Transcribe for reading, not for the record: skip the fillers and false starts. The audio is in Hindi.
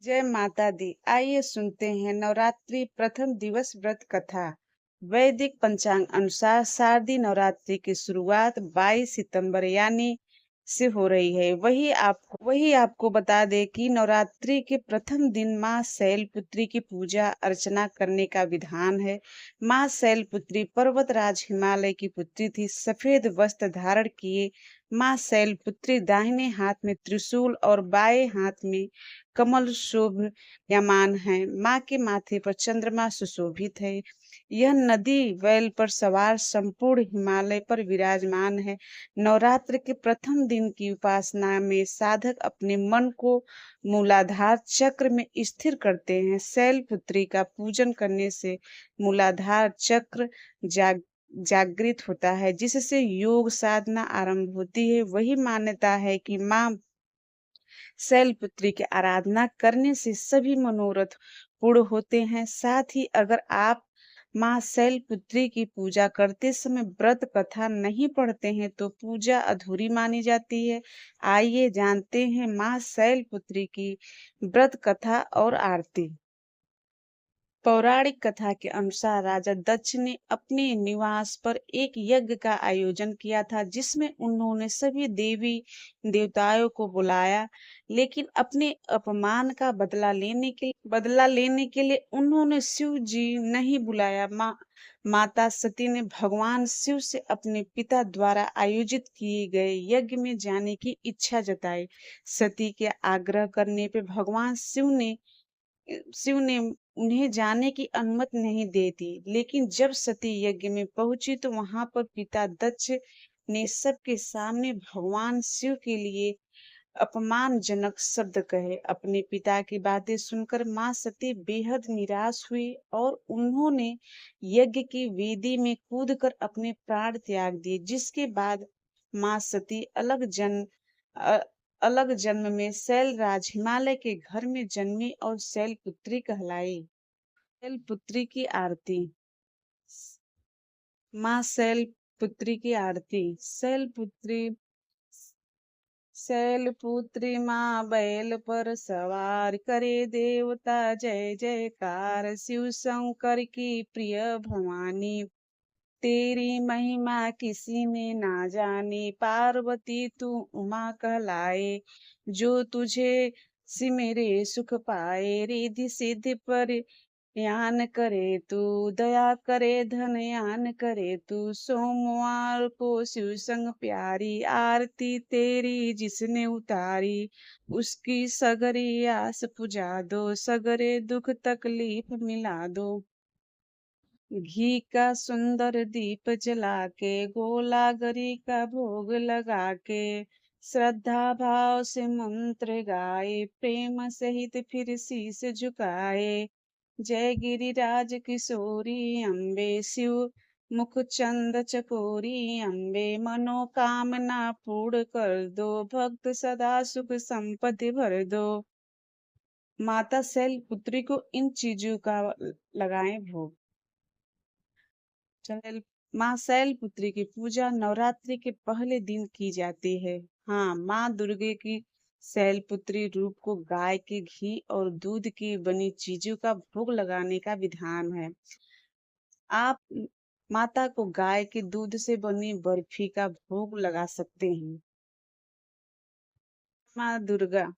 जय माता दी। आइए सुनते हैं नवरात्रि प्रथम दिवस व्रत कथा। वैदिक पंचांग अनुसार शारदीय नवरात्रि की शुरुआत 22 सितंबर यानी से हो रही है। वही आपको बता दे कि नवरात्रि के प्रथम दिन माँ शैलपुत्री की पूजा अर्चना करने का विधान है। माँ शैलपुत्री पर्वतराज हिमालय की पुत्री थी। सफेद वस्त्र धारण किए माँ शैलपुत्री दाहिने हाथ में त्रिशूल और बाएं हाथ में कमल शोभयमान है। माँ के माथे पर चंद्रमा सुशोभित है। यह नदी वैल पर सवार संपूर्ण हिमालय पर विराजमान है। नवरात्र के प्रथम दिन की उपासना में साधक अपने मन को मूलाधार चक्र में स्थिर करते हैं। शैलपुत्री का पूजन करने से मूलाधार चक्र जागृत होता है, जिससे योग साधना आरंभ होती है। वही मान्यता है कि माँ शैलपुत्री की आराधना करने से सभी मनोरथ पूर्ण होते हैं। साथ ही अगर आप माँ शैलपुत्री की पूजा करते समय व्रत कथा नहीं पढ़ते हैं तो पूजा अधूरी मानी जाती है। आइए जानते हैं माँ शैलपुत्री की व्रत कथा और आरती। पौराणिक कथा के अनुसार राजा दक्ष ने अपने निवास पर एक यज्ञ का आयोजन किया था, जिसमें उन्होंने सभी देवी देवताओं को बुलाया। लेकिन अपने अपमान का बदला लेने के लिए उन्होंने शिव जी नहीं बुलाया। माता सती ने भगवान शिव से अपने पिता द्वारा आयोजित किए गए यज्ञ में जाने की इच्छा जताई। सती के आग्रह करने पर भगवान शिव ने उन्हें जाने की अनुमति नहीं दे दी। लेकिन जब सती यज्ञ में पहुंची तो वहां पर पिता दक्ष ने सबके सामने भगवान शिव के लिए अपमानजनक शब्द कहे। अपने पिता की बातें सुनकर माँ सती बेहद निराश हुई और उन्होंने यज्ञ की वेदी में कूदकर अपने प्राण त्याग दिए। जिसके बाद माँ सती अलग जन्म में शैलराज हिमालय के घर में जन्मी और शैलपुत्री कहलाई। शैलपुत्री की आरती। माँ शैलपुत्री की आरती। शैलपुत्री माँ बैल पर सवार करे देवता जय जयकार। शिव शंकर की प्रिय भवानी, तेरी महिमा किसी ने ना जानी। पार्वती तू उमा कहलाए, जो तुझे सिमरे सुख पाए। रिद्धि सिद्धि पर यान करे तू, दया करे धनयान करे तू। सोमवार को शिव संग प्यारी, आरती तेरी जिसने उतारी। उसकी सगरी आस पुजा दो, सगरे दुख तकलीफ मिला दो। घी का सुंदर दीप जला के, गोला गरी का भोग लगा के, श्रद्धा भाव से मंत्र गाए, प्रेम सहित फिर शीस झुकाए। जय गिरिराज किशोरी अम्बे, शिव मुख चंद चकोरी अम्बे। मनोकामना पूर्ण कर दो, भक्त सदा सुख संपत्ति भर दो। माता शैलपुत्री को इन चीजों का लगाएं भोग। माँ शैलपुत्री की पूजा नवरात्रि के पहले दिन की जाती है। हाँ, माँ दुर्गे की शैलपुत्री रूप को गाय के घी और दूध की बनी चीजों का भोग लगाने का विधान है। आप माता को गाय के दूध से बनी बर्फी का भोग लगा सकते हैं। माँ दुर्गा।